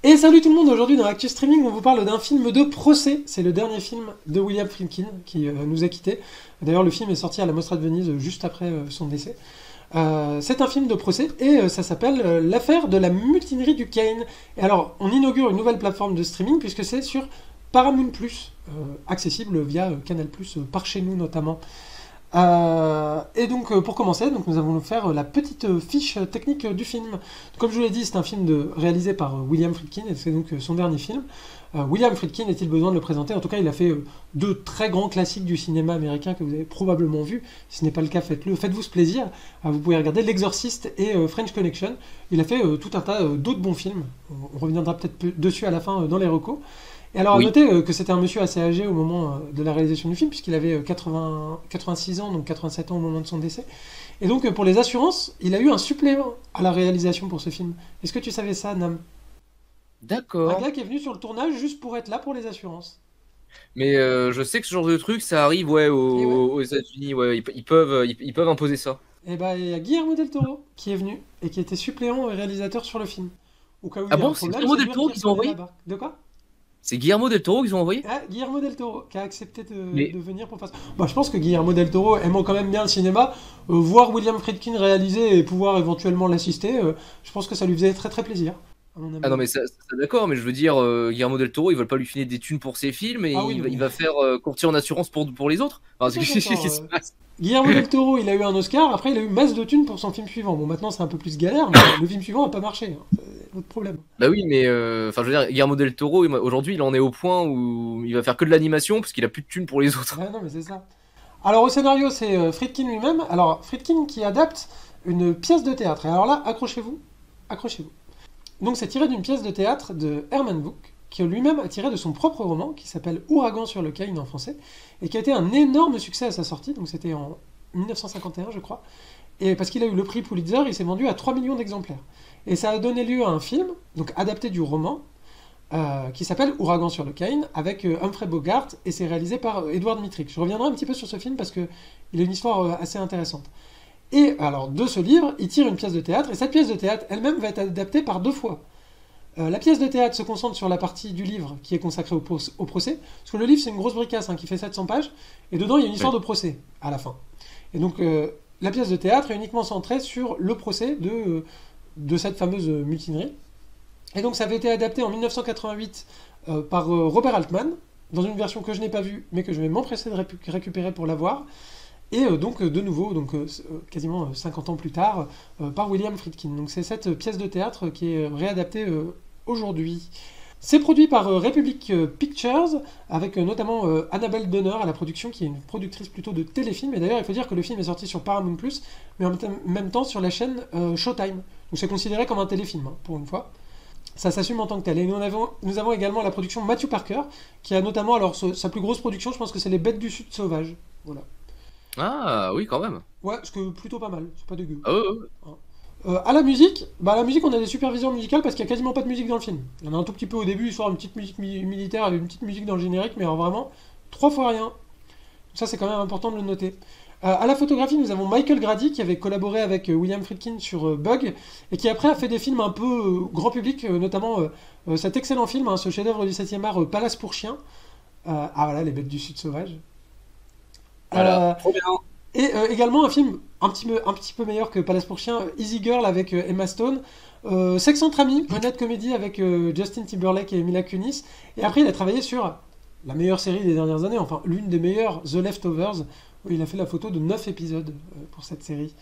Et salut tout le monde, aujourd'hui dans Actu Streaming, on vous parle d'un film de procès. C'est le dernier film de William Friedkin qui nous a quittés. D'ailleurs, le film est sorti à la Mostra de Venise juste après son décès. C'est un film de procès et ça s'appelle L'affaire de la mutinerie du Kane. Et alors, on inaugure une nouvelle plateforme de streaming puisque c'est sur Paramount+, accessible via Canal+, par chez nous notamment. Et donc pour commencer, donc, nous allons nous faire la petite fiche technique du film. Comme je vous l'ai dit, c'est un film réalisé par William Friedkin et c'est donc son dernier film. William Friedkin, est-il besoin de le présenter? En tout cas, il a fait deux très grands classiques du cinéma américain que vous avez probablement vus. Si ce n'est pas le cas, faites-le, faites-vous ce plaisir. Vous pouvez regarder L'Exorciste et French Connection. Il a fait tout un tas d'autres bons films. On reviendra peut-être dessus à la fin dans les recos. Et alors à Oui. noter que c'était un monsieur assez âgé au moment de la réalisation du film, puisqu'il avait 86 ans, donc 87 ans au moment de son décès. Et donc pour les assurances, il a eu un supplément à la réalisation pour ce film. Est-ce que tu savais ça, Nam? Un D'accord. gars qui est venu sur le tournage juste pour être là pour les assurances. Mais je sais que ce genre de truc, ça arrive ouais, Et ouais. aux États-Unis. Ouais, ils peuvent imposer ça. Et bah il y a Guillermo del Toro qui est venu et qui était suppléant réalisateur sur le film. Au cas où il Ah y a un bon, c'est problème, Guillermo c'est del lui Toro qui qu'ils ont reprenait la envoyé? barque. De quoi? C'est Guillermo del Toro qu'ils ont envoyé? Ah, Guillermo del Toro, qui a accepté Mais de venir pour faire ça. Bah, je pense que Guillermo del Toro, aimant quand même bien le cinéma, voir William Friedkin réaliser et pouvoir éventuellement l'assister, je pense que ça lui faisait très très plaisir, à mon ah non avis. mais ça, d'accord, mais je veux dire Guillermo del Toro, ils veulent pas lui filer des thunes pour ses films et Ah oui, il non va, il mais... va faire courtier en assurance pour les autres. Enfin, Attends, qu'est-ce attends. qui se passe? Guillermo del Toro, il a eu un Oscar, après il a eu masse de thunes pour son film suivant. Bon, maintenant c'est un peu plus galère, mais le film suivant a pas marché, hein. C'est l'autre problème. Bah oui, mais enfin je veux dire Guillermo del Toro aujourd'hui, il en est au point où il va faire que de l'animation parce qu'il a plus de thunes pour les autres. Ah non, mais c'est ça. Alors au scénario, c'est Friedkin lui-même. Alors Friedkin qui adapte une pièce de théâtre. Et alors là, accrochez-vous, accrochez-vous. Donc c'est tiré d'une pièce de théâtre de Herman Wouk, qui lui-même a tiré de son propre roman, qui s'appelle Ouragan sur le Kane en français, et qui a été un énorme succès à sa sortie, donc c'était en 1951 je crois, et parce qu'il a eu le prix Pulitzer, il s'est vendu à 3 millions d'exemplaires. Et ça a donné lieu à un film, donc adapté du roman, qui s'appelle Ouragan sur le Kane, avec Humphrey Bogart, et c'est réalisé par Edward Mittrick. Je reviendrai un petit peu sur ce film parce qu'il a une histoire assez intéressante. Et alors, de ce livre, il tire une pièce de théâtre, et cette pièce de théâtre elle-même va être adaptée par deux fois. La pièce de théâtre se concentre sur la partie du livre qui est consacrée au procès, parce que le livre c'est une grosse bricasse qui fait 700 pages, et dedans il y a une histoire Oui. de procès à la fin. Et donc la pièce de théâtre est uniquement centrée sur le procès de cette fameuse mutinerie. Et donc ça avait été adapté en 1988 par Robert Altman, dans une version que je n'ai pas vue, mais que je vais m'empresser de récupérer pour la voir. Et donc de nouveau, donc quasiment 50 ans plus tard, par William Friedkin. Donc c'est cette pièce de théâtre qui est réadaptée aujourd'hui. C'est produit par Republic Pictures, avec notamment Annabelle Donner à la production, qui est une productrice plutôt de téléfilms. Et d'ailleurs, il faut dire que le film est sorti sur Paramount+, mais en même temps sur la chaîne Showtime. Donc c'est considéré comme un téléfilm, pour une fois. Ça s'assume en tant que tel. Et nous avons également la production Matthew Parker, qui a notamment, alors sa plus grosse production, je pense que c'est Les Bêtes du Sud sauvages. Voilà. Ah oui, quand même. Ouais, ce que plutôt pas mal, c'est pas dégueu. Ah, ouais, ouais. Hein. À la musique, bah à la musique on a des supervisions musicales parce qu'il y a quasiment pas de musique dans le film. Il y en a un tout petit peu au début, histoire une petite musique militaire et une petite musique dans le générique, mais alors vraiment trois fois rien. Ça c'est quand même important de le noter. À la photographie, nous avons Michael Grady qui avait collaboré avec William Friedkin sur Bug et qui après a fait des films un peu grand public, notamment cet excellent film, ce chef-d'œuvre du 7e art, Palace pour chiens. Ah voilà, Les Bêtes du Sud sauvages. Voilà. Euh, Trop bien. Et également un film un petit peu meilleur que Palace pour Chien, Easy Girl avec Emma Stone, Sex entre amis, honnête comédie avec Justin Timberlake et Mila Kunis. Et après, il a travaillé sur la meilleure série des dernières années, enfin l'une des meilleures, The Leftovers, où il a fait la photo de 9 épisodes pour cette série.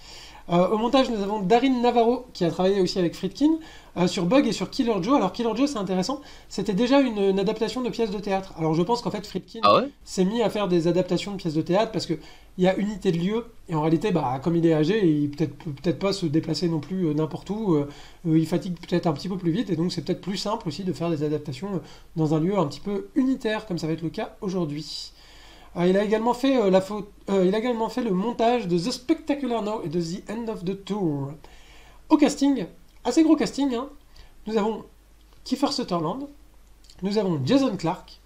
Au montage, nous avons Darin Navarro qui a travaillé aussi avec Friedkin sur Bug et sur Killer Joe. Alors Killer Joe, c'est intéressant, c'était déjà une adaptation de pièces de théâtre. Alors je pense qu'en fait Friedkin Ah ouais? s'est mis à faire des adaptations de pièces de théâtre parce que il y a unité de lieu et en réalité, bah, comme il est âgé, il peut peut-être pas se déplacer non plus n'importe où. Il fatigue peut-être un petit peu plus vite et donc c'est peut-être plus simple aussi de faire des adaptations dans un lieu un petit peu unitaire comme ça va être le cas aujourd'hui. Il a également fait il a également fait le montage de The Spectacular Now et de The End of the Tour. Au casting, assez gros casting, hein. Nous avons Kiefer Sutherland, nous avons Jason Clarke,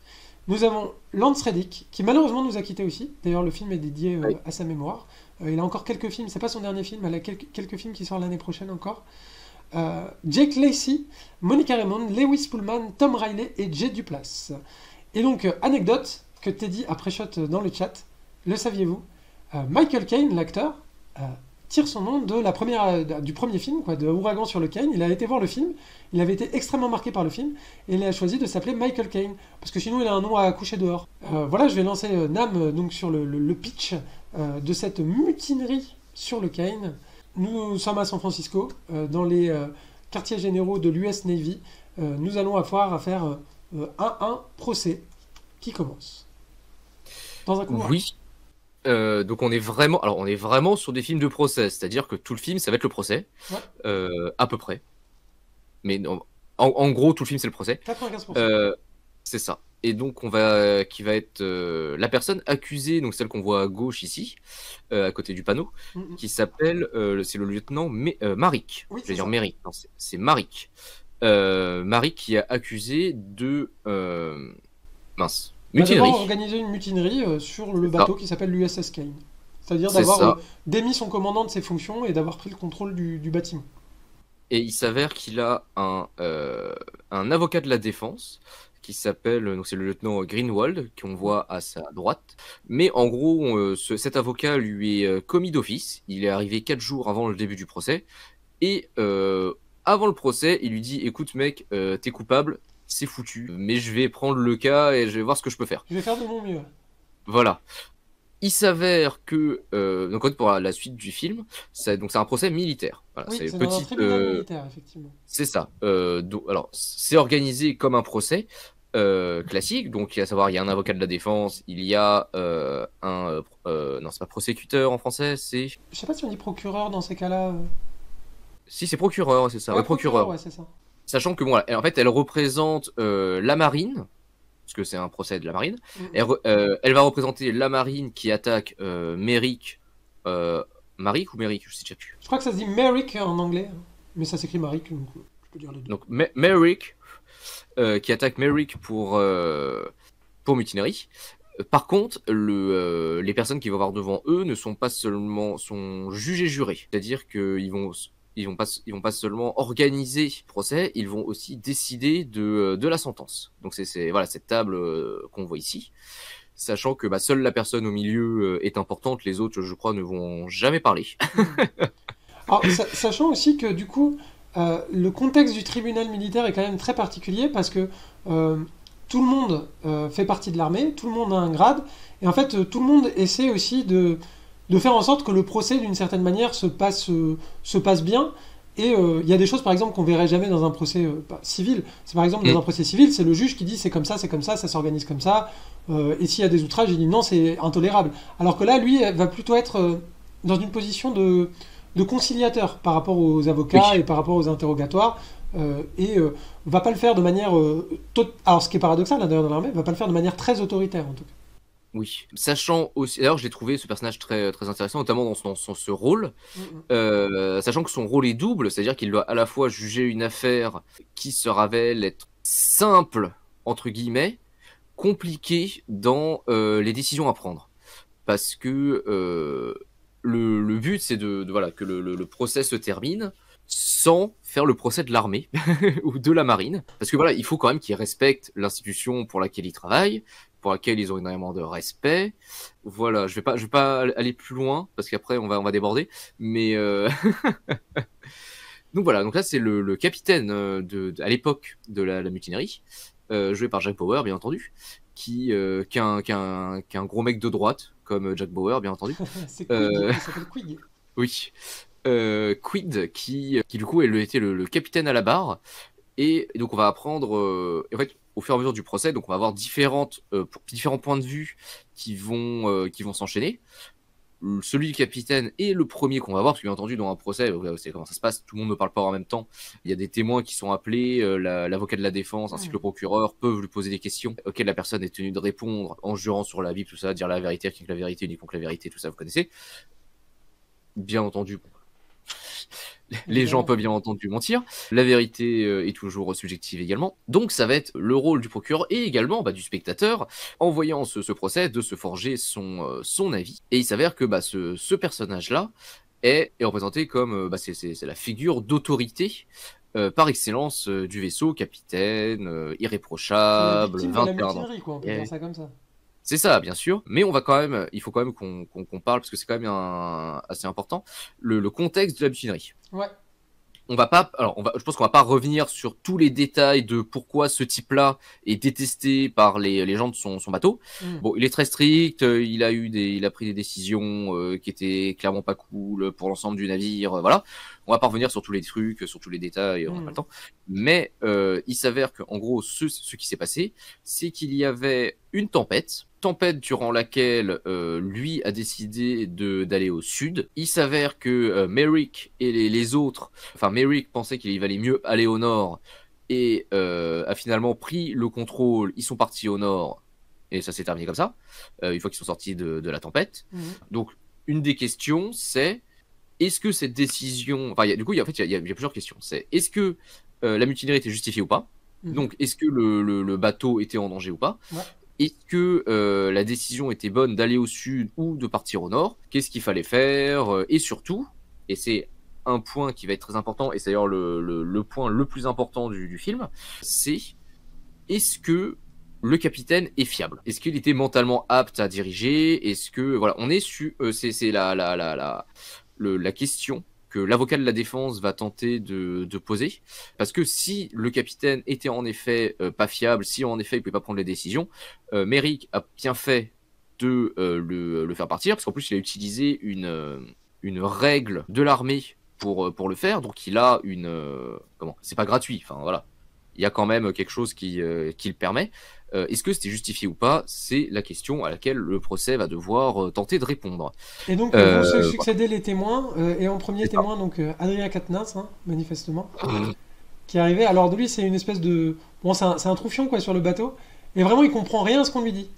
nous avons Lance Reddick, qui malheureusement nous a quittés aussi. D'ailleurs, le film est dédié Oui. à sa mémoire. Il a encore quelques films, c'est pas son dernier film, il a quelques films qui sortent l'année prochaine encore. Jake Lacey, Monica Raymond, Lewis Pullman, Tom Riley et Jay Duplass. Et donc, anecdote que Teddy a pré-shot dans le chat, le saviez-vous? Michael Caine, l'acteur, tire son nom de du premier film, de Ouragan sur le Caine. Il a été voir le film, il avait été extrêmement marqué par le film, et il a choisi de s'appeler Michael Caine, parce que sinon il a un nom à coucher dehors. Voilà, je vais lancer Nam donc, sur le pitch de cette mutinerie sur le Caine. Nous sommes à San Francisco, dans les quartiers généraux de l'US Navy. Nous allons avoir à faire un procès qui commence. Dans un couloir. Oui. Donc on est vraiment sur des films de procès, c'est-à-dire que tout le film ça va être le procès, à peu près. Mais non, en gros tout le film c'est le procès. 95%. C'est ça. Et donc qui va être la personne accusée, donc celle qu'on voit à gauche ici, à côté du panneau, qui s'appelle, c'est le lieutenant Maric. Oui, je vais dire Méric, non c'est Maric. Maric qui est accusé de mutinerie. D'avoir organisé une mutinerie sur le bateau qui s'appelle l'USS Caine. C'est-à-dire d'avoir démis son commandant de ses fonctions et d'avoir pris le contrôle du bâtiment. Et il s'avère qu'il a un avocat de la défense qui s'appelle, donc c'est le lieutenant Greenwald, qu'on voit à sa droite. Mais en gros, cet avocat lui est commis d'office. Il est arrivé 4 jours avant le début du procès. Et avant le procès, il lui dit « Écoute mec, t'es coupable, c'est foutu. Mais je vais prendre le cas et je vais voir ce que je peux faire. » Je vais faire de mon mieux. Voilà. Il s'avère que, donc pour la suite du film, c'est un procès militaire. Voilà, oui, c'est un tribunal militaire, effectivement. C'est ça. Alors, c'est organisé comme un procès classique. Donc, à savoir, il y a un avocat de la défense, il y a non, c'est pas prosécuteur en français, c'est... Je sais pas si on dit procureur dans ces cas-là. Si, c'est procureur, c'est ça. Ouais, procureur. Ouais, c'est ça. Sachant que, bon, en fait, elle représente la marine, parce que c'est un procès de la marine. Elle va représenter la marine qui attaque Merrick. Maric ou Merrick, je sais déjà plus. Je crois que ça se dit Merrick en anglais, mais ça s'écrit Maric, donc je peux dire les deux. Donc Merrick, qui attaque Merrick pour mutinerie. Par contre, les personnes qui vont avoir devant eux ne sont pas seulement sont jugées jurées, c'est-à-dire qu'ils vont pas seulement organiser le procès, ils vont aussi décider de la sentence. Donc c'est voilà cette table qu'on voit ici. Sachant que seule la personne au milieu est importante, les autres, je crois, ne vont jamais parler. Alors, sachant aussi que, du coup, le contexte du tribunal militaire est quand même très particulier parce que tout le monde fait partie de l'armée, tout le monde a un grade, et en fait, tout le monde essaie aussi de faire en sorte que le procès, d'une certaine manière, se passe bien. Et il y a des choses, par exemple, qu'on verrait jamais dans un procès civil. C'est par exemple, dans un procès civil, c'est le juge qui dit c'est comme ça, ça s'organise comme ça. Et s'il y a des outrages, il dit non, c'est intolérable. Alors que là, lui, va plutôt être dans une position de conciliateur par rapport aux avocats et par rapport aux interrogatoires. Et va pas le faire de manière... Alors, ce qui est paradoxal, là, d'ailleurs, dans l'armée, va pas le faire de manière très autoritaire, en tout cas. Oui, sachant aussi, d'ailleurs j'ai trouvé ce personnage très, très intéressant, notamment dans ce rôle, sachant que son rôle est double, c'est-à-dire qu'il doit à la fois juger une affaire qui se révèle être simple, entre guillemets, compliquée dans les décisions à prendre. Parce que le but c'est voilà, que le procès se termine sans faire le procès de l'armée ou de la marine. Parce que voilà, il faut quand même qu'ils respectent l'institution pour laquelle ils travaillent, pour laquelle ils ont énormément de respect. Voilà, je vais pas aller plus loin parce qu'après on va déborder. Mais donc voilà, donc là c'est le capitaine à l'époque de la mutinerie, joué par Jack Bauer bien entendu, qui est un gros mec de droite comme Jack Bauer bien entendu. C'est Quid, il s'appelle Quid. Oui. Quid qui du coup était le capitaine à la barre. Et donc on va apprendre, en fait, au fur et à mesure du procès, donc on va avoir différents points de vue qui vont s'enchaîner. Celui du capitaine est le premier qu'on va voir, parce que bien entendu dans un procès, vous savez comment ça se passe, tout le monde ne parle pas en même temps. Il y a des témoins qui sont appelés, l'avocat de la défense ainsi que le procureur peuvent lui poser des questions auxquelles la personne est tenue de répondre en jurant sur la Bible, tout ça, dire la vérité, rien que la vérité, uniquement que la vérité, tout ça vous connaissez. Bien entendu, les gens peuvent bien entendu mentir. La vérité est toujours subjective également. Donc ça va être le rôle du procureur et également du spectateur, en voyant ce procès, de se forger son avis. Et il s'avère que ce personnage-là est représenté comme c'est la figure d'autorité par excellence du vaisseau, capitaine, C'est la irréprochable, victime de la 21 ans. mutinerie, quoi, on peut dire ça comme ça. C'est ça, bien sûr, mais il faut quand même qu'on parle, parce que c'est quand même assez important, le contexte de la mutinerie. Ouais. Je pense qu'on va pas revenir sur tous les détails de pourquoi ce type-là est détesté par les gens de son bateau. Bon, il est très strict, il a pris des décisions qui étaient clairement pas cool pour l'ensemble du navire, voilà. On va pas revenir sur tous les trucs, sur tous les détails, on n'a pas le temps. Mais il s'avère que, en gros, ce qui s'est passé, c'est qu'il y avait une tempête durant laquelle lui a décidé d'aller au sud. Il s'avère que Merrick et les autres, enfin Merrick pensait qu'il valait mieux aller au nord et a finalement pris le contrôle. Ils sont partis au nord et ça s'est terminé comme ça, une fois qu'ils sont sortis de la tempête. Donc une des questions c'est, est-ce que cette décision... Enfin, du coup, il y a plusieurs questions. C'est, est-ce que la mutinerie était justifiée ou pas? Donc, est-ce que le bateau était en danger ou pas? Est-ce que la décision était bonne d'aller au sud ou de partir au nord? Qu'est-ce qu'il fallait faire? Et surtout, et c'est un point qui va être très important, et c'est d'ailleurs le point le plus important du film, c'est est-ce que le capitaine est fiable? Est-ce qu'il était mentalement apte à diriger? Est-ce que... Voilà, on est sur... c'est la question que l'avocat de la défense va tenter de poser, parce que si le capitaine était en effet pas fiable, si en effet il pouvait pas prendre les décisions, Merrick a bien fait de le faire partir, parce qu'en plus il a utilisé une règle de l'armée pour le faire, donc il a c'est pas gratuit, enfin voilà, il y a quand même quelque chose qui le permet. Est-ce que c'était justifié ou pas? C'est la question à laquelle le procès va devoir tenter de répondre. Et donc, vont se succéder les témoins, et en premier témoin, donc Adrien Quatennens, manifestement, qui est arrivé. Alors, de lui, c'est une espèce de... Bon, c'est un troufion, quoi, sur le bateau, et vraiment, il comprend rien à ce qu'on lui dit.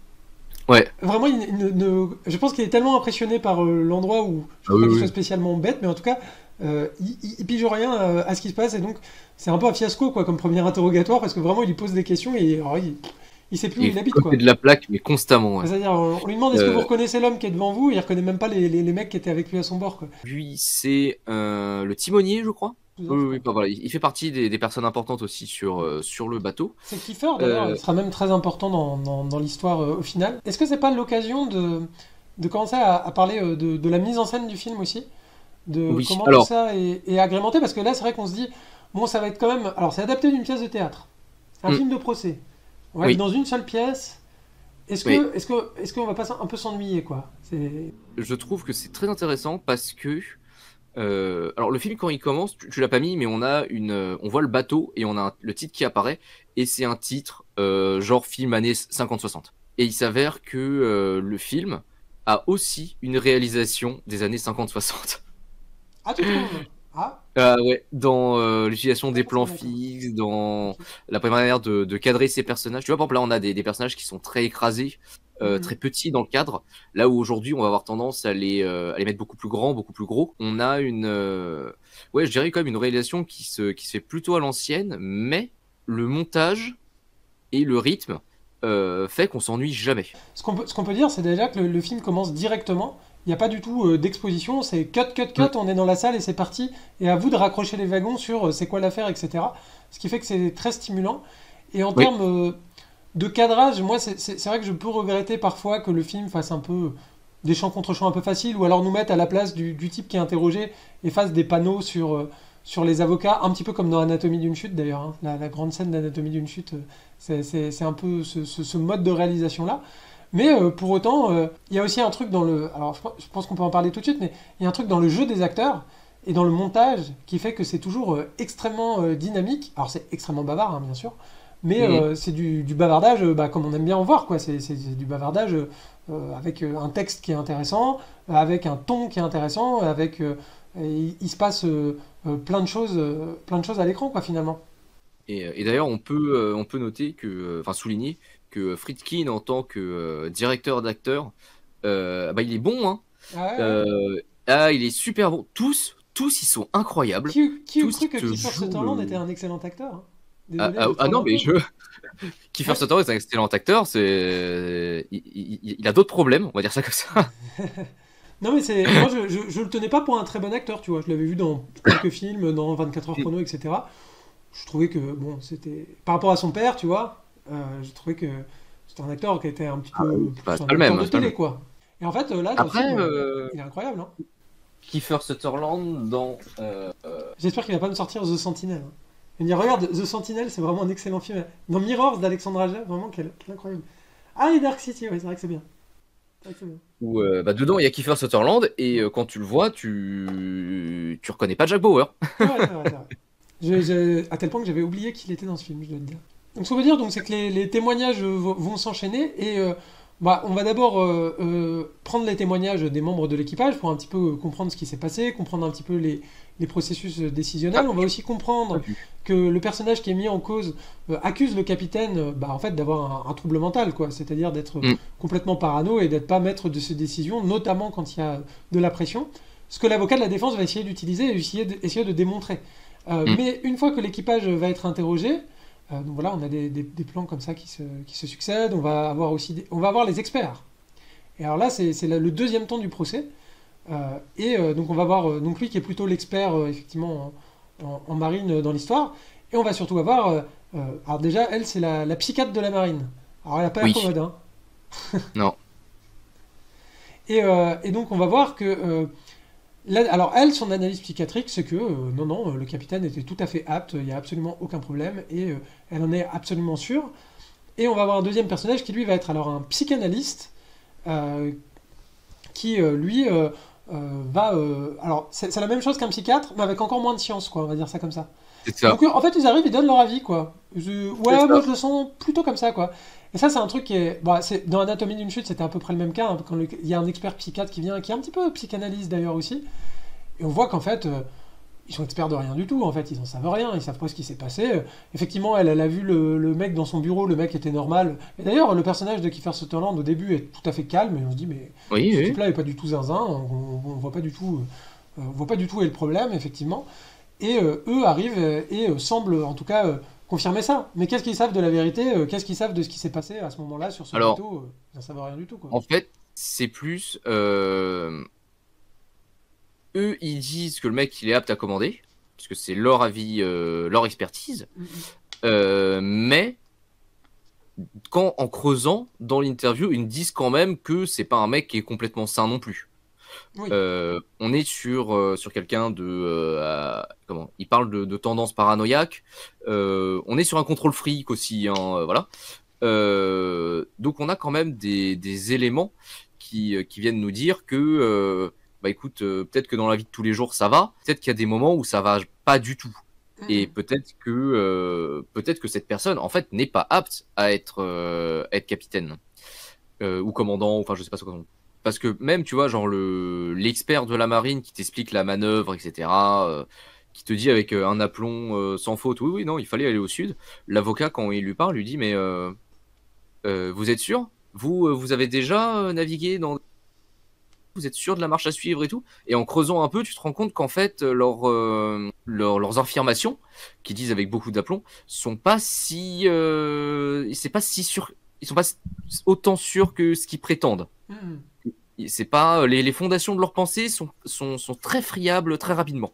Ouais. Vraiment, je pense qu'il est tellement impressionné par l'endroit où... Je ne sais pas qu'il soit spécialement bête, mais en tout cas, il pige rien à ce qui se passe, et donc, c'est un peu un fiasco, quoi, comme premier interrogatoire, parce que vraiment, il lui pose des questions, et alors, il sait plus où il habite, quoi. De la plaque, mais constamment. Ouais. C'est-à-dire, on lui demande est-ce que vous reconnaissez l'homme qui est devant vous, et il reconnaît même pas les mecs qui étaient avec lui à son bord, quoi. Lui, c'est le timonier, je crois. Oui, voilà. Il fait partie des personnes importantes aussi sur le bateau. C'est Kiefer, d'ailleurs, il sera même très important dans l'histoire au final. Est-ce que c'est pas l'occasion de commencer à parler de la mise en scène du film aussi? Comment tout ça est agrémenté? Parce que là, c'est vrai qu'on se dit, bon, ça va être quand même... Alors, c'est adapté d'une pièce de théâtre. Un film de procès. On va être dans une seule pièce. Est-ce qu'on va pas un peu s'ennuyer, quoi? Je trouve que c'est très intéressant parce que alors le film quand il commence, tu l'as pas mis, mais on voit le bateau et on a le titre qui apparaît et c'est un titre genre film années 50-60. Et il s'avère que le film a aussi une réalisation des années 50-60. Ah, tu trouves? Ouais, dans l'utilisation des plans fixes, dans la manière de cadrer ces personnages. Tu vois, par exemple, là, on a des personnages qui sont très écrasés, très petits dans le cadre. Là où aujourd'hui, on va avoir tendance à les mettre beaucoup plus grands, beaucoup plus gros. On a je dirais quand même une réalisation qui se fait plutôt à l'ancienne, mais le montage et le rythme fait qu'on s'ennuie jamais. Ce qu'on peut dire, c'est déjà que le film commence directement. Il n'y a pas du tout d'exposition, c'est cut, on est dans la salle et c'est parti. Et à vous de raccrocher les wagons sur c'est quoi l'affaire, etc. Ce qui fait que c'est très stimulant. Et en termes de cadrage, moi, c'est vrai que je peux regretter parfois que le film fasse un peu des champs contre champs un peu faciles, ou alors nous mette à la place du type qui est interrogé et fasse des panneaux sur les avocats, un petit peu comme dans Anatomie d'une chute d'ailleurs. Hein. La grande scène d'Anatomie d'une chute, c'est un peu ce mode de réalisation-là. Mais pour autant, il y a aussi un truc dans le... Alors je pense qu'on peut en parler tout de suite, mais il y a un truc dans le jeu des acteurs et dans le montage qui fait que c'est toujours extrêmement dynamique. Alors c'est extrêmement bavard, hein, bien sûr, mais c'est du bavardage comme on aime bien en voir, quoi. C'est du bavardage avec un texte qui est intéressant, avec un ton qui est intéressant, il se passe plein de choses à l'écran, quoi, finalement. Et d'ailleurs, on peut noter souligner que Friedkin, en tant que directeur d'acteur, il est bon, hein. Il est super bon. Tous, ils sont incroyables. Qui eût cru que Kiefer Sutherland était un excellent acteur, hein. Désolé, non, mais Kiefer Sutherland est un excellent acteur. Il a d'autres problèmes, on va dire ça comme ça. Non, mais moi, je le tenais pas pour un très bon acteur, tu vois. Je l'avais vu dans quelques films, dans 24 heures chrono, etc. Je trouvais que, bon, c'était. Par rapport à son père, tu vois, je trouvais que c'était un acteur qui était un petit Ah, peu bah, plus c'est un pas le acteur même, de c'est pas le télé, même. quoi. Et en fait, là, dans le Après, film, il est incroyable, hein. Kiefer Sutherland dans J'espère qu'il va pas me sortir The Sentinel, hein. Il me dit, regarde, The Sentinel, c'est vraiment un excellent film. Dans Mirrors d'Alexandre Aja, vraiment, quel incroyable. Ah, et Dark City, ouais, c'est vrai que c'est bien. C'est vrai que c'est bien. où bah, dedans il y a Kiefer Sutherland et quand tu le vois, tu reconnais pas Jack Bauer. C'est vrai, c'est vrai, c'est vrai. À tel point que j'avais oublié qu'il était dans ce film, je dois te dire. Donc ce qu'on veut dire, donc, c'est que les témoignages vont s'enchaîner et bah, on va d'abord prendre les témoignages des membres de l'équipage pour un petit peu comprendre ce qui s'est passé, comprendre un petit peu les processus décisionnels. Ah, On va aussi pas comprendre vu. que le personnage qui est mis en cause accuse le capitaine bah, en fait, d'avoir un trouble mental, quoi. C'est-à-dire d'être Mm. complètement parano et d'être pas maître de ses décisions, notamment quand il y a de la pression. Ce que l'avocat de la défense va essayer d'utiliser et essayer de démontrer. Mm. Mais une fois que l'équipage va être interrogé, donc voilà, on a des plans comme ça qui se succèdent. On va avoir aussi on va avoir les experts. Et alors là, c'est le deuxième temps du procès. Donc on va voir donc lui qui est plutôt l'expert effectivement en marine dans l'histoire. Et on va surtout avoir, alors déjà elle c'est la psychiatre de la marine. Alors elle a pas l'air Oui, commode, hein. non. Et donc on va voir que alors elle, son analyse psychiatrique, c'est que non, non, le capitaine était tout à fait apte, il n'y a absolument aucun problème, et elle en est absolument sûre. Et on va avoir un deuxième personnage qui lui va être alors un psychanalyste euh, qui lui va... alors c'est la même chose qu'un psychiatre, mais avec encore moins de science, quoi, on va dire ça comme ça. C'est Et donc ça. en fait ils arrivent, ils donnent leur avis, quoi. C'est Ouais, moi ça. je le sens plutôt comme ça, quoi. Et ça c'est un truc qui est... Bah, dans Anatomie d'une chute c'était à peu près le même cas, hein, quand il y a un expert psychiatre qui vient, qui est un petit peu psychanalyste d'ailleurs aussi. Et on voit qu'en fait, ils sont experts de rien du tout. En fait, ils en savent rien. Ils savent pas ce qui s'est passé. Effectivement, elle a vu le mec dans son bureau. Le mec était normal. Et d'ailleurs, le personnage de Kiefer Sutherland au début est tout à fait calme. Et on se dit, mais Oui, ce oui. type-là est pas du tout zinzin. On voit pas du tout. On voit pas du tout où est le problème, effectivement. Et eux arrivent et semblent, en tout cas, confirmer ça. Mais qu'est-ce qu'ils savent de la vérité? Qu'est-ce qu'ils savent de ce qui s'est passé à ce moment-là sur ce Alors, bateau? Ils n'en savent rien du tout, quoi. en fait, c'est plus eux, ils disent que le mec il est apte à commander, parce que c'est leur avis, leur expertise. Mm, mm. Mais quand en creusant dans l'interview, ils me disent quand même que c'est pas un mec qui est complètement sain non plus. Oui. On est sur quelqu'un de comment il parle de tendance paranoïaque. On est sur un contrôle fric aussi, hein, voilà. Donc on a quand même des éléments qui viennent nous dire que bah écoute, peut-être que dans la vie de tous les jours ça va, peut-être qu'il y a des moments où ça va pas du tout. Mm, Et mm. peut-être que cette personne en fait n'est pas apte à être capitaine ou commandant, enfin je sais pas ce qu'on. Parce que même tu vois genre l'expert de la marine qui t'explique la manœuvre, etc. Qui te dit avec un aplomb sans faute, oui oui non il fallait aller au sud. L'avocat quand il lui parle lui dit mais vous êtes sûr? Vous avez déjà navigué dans... Vous êtes sûr de la marche à suivre et tout? Et en creusant un peu, tu te rends compte qu'en fait, leurs affirmations, qu'ils disent avec beaucoup d'aplomb, sont pas si... c'est pas si sûr... Ils sont pas autant sûrs que ce qu'ils prétendent. Mm, mm. C'est pas... les fondations de leurs pensées sont très friables très rapidement.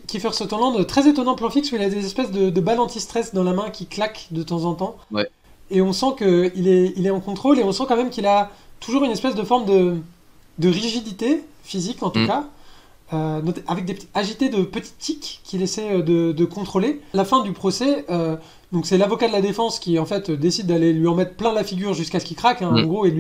Kiefer Sutherland, très étonnant plan fixe où il a des espèces de balles anti-stress dans la main qui claquent de temps en temps. Ouais. Et on sent qu'il est en contrôle et on sent quand même qu'il a toujours une espèce de forme de rigidité physique en tout Mm. cas, avec agité de petits tics qu'il essaie de contrôler. À la fin du procès, donc c'est l'avocat de la défense qui en fait décide d'aller lui en mettre plein la figure jusqu'à ce qu'il craque, hein, en Mm. gros, et de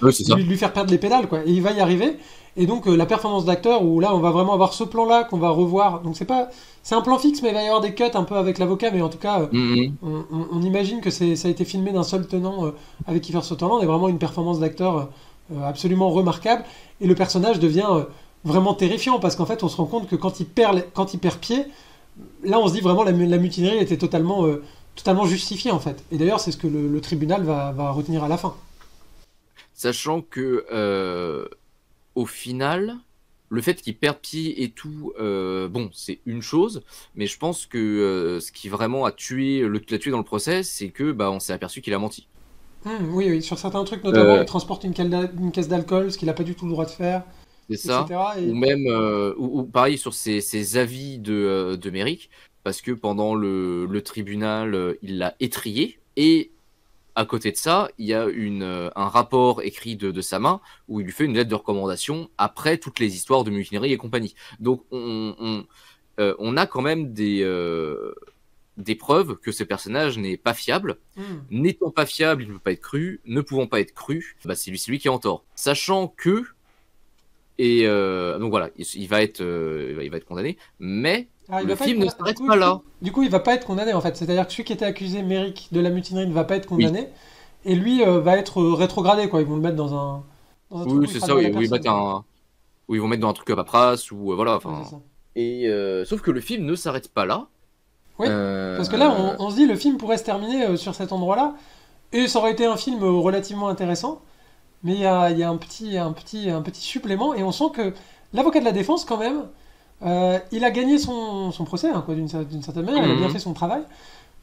Ouais, c'est ça. lui faire perdre les pédales, quoi. Et il va y arriver. Et donc la performance d'acteur où là on va vraiment avoir ce plan-là qu'on va revoir. Donc c'est un plan fixe, mais il va y avoir des cuts un peu avec l'avocat, mais en tout cas Mm, mm. on imagine que ça a été filmé d'un seul tenant avec Kiefer Sutherland et vraiment une performance d'acteur absolument remarquable. Et le personnage devient vraiment terrifiant parce qu'en fait on se rend compte que quand il perd pied, là on se dit vraiment la mutinerie était totalement justifiée en fait. Et d'ailleurs c'est ce que le tribunal va retenir à la fin. Sachant que au final, le fait qu'il perde pied et tout, bon, c'est une chose, mais je pense que ce qui vraiment l'a tué dans le procès, c'est que bah on s'est aperçu qu'il a menti. Oui, oui, sur certains trucs, notamment, Euh, il transporte une caisse d'alcool, ce qu'il n'a pas du tout le droit de faire, c'est ça. etc. Ou Et... même, ou pareil sur ses avis de Merrick, parce que pendant le tribunal, il l'a étrillé. Et à côté de ça, il y a un rapport écrit de sa main où il lui fait une lettre de recommandation après toutes les histoires de mutinerie et compagnie. Donc on a quand même des preuves que ce personnage n'est pas fiable. Hmm. N'étant pas fiable, il ne peut pas être cru. Ne pouvant pas être cru, bah c'est lui qui est en tort. Sachant que, donc voilà, il va être condamné, mais Alors, il le va pas être film ne condamné. s'arrête pas là. Du coup, il va pas être condamné, en fait. C'est-à-dire que celui qui était accusé, Merrick, de la mutinerie, ne va pas être Oui, condamné. Et lui va être rétrogradé, quoi. Ils vont le mettre dans un truc oui, où il c'est fera ça. de mal Oui, à personne, quoi. où ils vont mettre dans un truc à paperasse ou voilà. Ouais, c'est Enfin, ça. et sauf que le film ne s'arrête pas là. Oui, parce que là, Euh, on se dit, le film pourrait se terminer sur cet endroit-là. Et ça aurait été un film relativement intéressant. Mais il y a un petit supplément. Et on sent que l'avocat de la défense, quand même, il a gagné son procès, hein, quoi, d'une certaine manière. Il a bien fait son travail.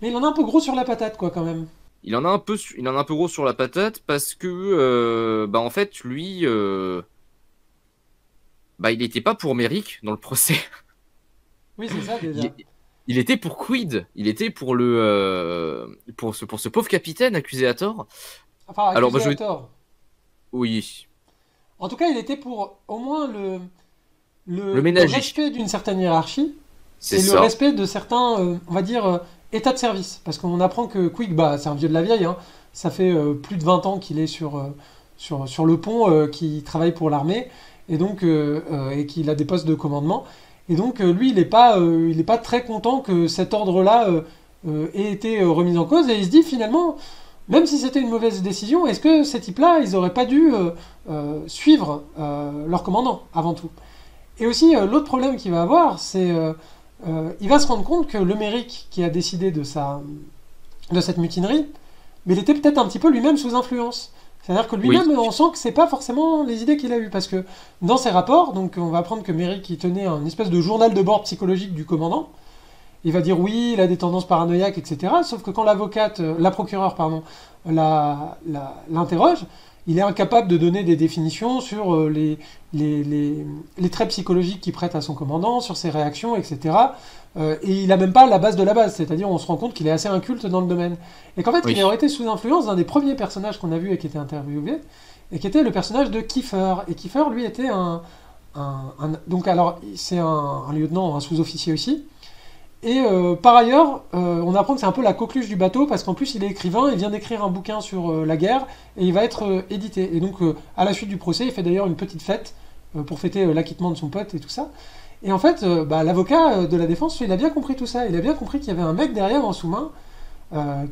Mais il en a un peu gros sur la patate, quoi, quand même. il en a un peu gros sur la patate parce que, bah en fait, lui, bah il était pas pour Merrick dans le procès. Oui, c'est ça, Il, déjà. il était pour Quid. Il était pour pour ce pauvre capitaine accusé à tort. Enfin, Alors, bah, accusé à tort. oui, En tout cas, il était pour au moins le le ménager, respect d'une certaine hiérarchie c'est et le ça. respect de certains, on va dire, états de service. Parce qu'on apprend que Quick, bah, c'est un vieux de la vieille, hein. Ça fait plus de 20 ans qu'il est sur le pont, qu'il travaille pour l'armée, et donc et qu'il a des postes de commandement. Et donc lui, il est pas très content que cet ordre-là ait été remis en cause, et il se dit finalement, même si c'était une mauvaise décision, est-ce que ces types-là, ils auraient pas dû suivre leur commandant avant tout? Et aussi, l'autre problème qu'il va avoir, c'est il va se rendre compte que le Méric qui a décidé de cette mutinerie, mais il était peut-être un petit peu lui-même sous influence. C'est-à-dire que Oui, lui-même, on sent que c'est pas forcément les idées qu'il a eues, parce que dans ses rapports, donc on va apprendre que Méric il tenait un espèce de journal de bord psychologique du commandant. Il va dire oui, il a des tendances paranoïaques, etc. Sauf que quand la procureure, pardon, l'interroge, il est incapable de donner des définitions sur les traits psychologiques qu'il prête à son commandant, sur ses réactions, etc. Et il n'a même pas la base de la base, c'est-à-dire on se rend compte qu'il est assez inculte dans le domaine. Et qu'en fait, il oui, aurait été sous influence d'un des premiers personnages qu'on a vu et qui était interviewé, et qui était le personnage de Kiefer. Et Kiefer, lui, était donc alors, c'est un lieutenant, un sous-officier aussi, et par ailleurs, on apprend que c'est un peu la coqueluche du bateau parce qu'en plus il est écrivain, il vient d'écrire un bouquin sur la guerre et il va être édité. Et donc à la suite du procès, il fait d'ailleurs une petite fête pour fêter l'acquittement de son pote et tout ça. Et en fait, bah, l'avocat de la défense, il a bien compris tout ça. Il a bien compris qu'il y avait un mec derrière en sous-main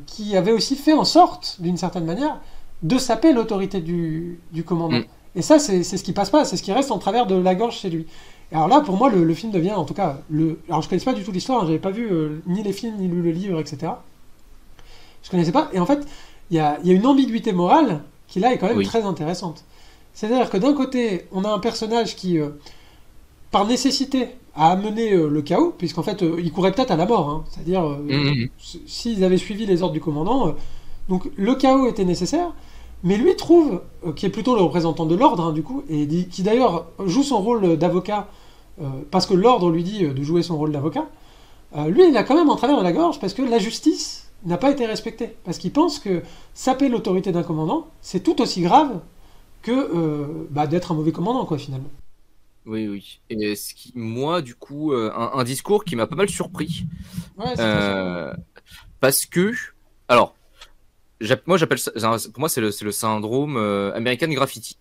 qui avait aussi fait en sorte, d'une certaine manière, de saper l'autorité du commandant. mm, Et ça, c'est ce qui passe pas, c'est ce qui reste en travers de la gorge chez lui. Et alors là, pour moi, le film devient, en tout cas, alors je connaissais pas du tout l'histoire, hein, j'avais pas vu ni les films, ni lu le livre, etc. Je connaissais pas. Et en fait, il y a une ambiguïté morale qui là est quand même oui, très intéressante. C'est-à-dire que d'un côté, on a un personnage qui, par nécessité, a amené le chaos, puisqu'en fait, il courait peut-être à la mort. Hein. C'est-à-dire, mm, s'ils avaient suivi les ordres du commandant, donc le chaos était nécessaire, mais lui trouve, qui est plutôt le représentant de l'ordre, hein, du coup, et qui d'ailleurs joue son rôle d'avocat, parce que l'ordre lui dit de jouer son rôle d'avocat, lui, il a quand même en travers de la gorge, parce que la justice n'a pas été respectée. Parce qu'il pense que saper l'autorité d'un commandant, c'est tout aussi grave que bah, d'être un mauvais commandant, quoi, finalement. oui, oui. Et ce qui, moi, du coup, un discours qui m'a pas mal surpris, Ouais, c'est très surprenant. euh, parce que, alors, moi j'appelle ça, pour moi c'est le syndrome American Graffiti.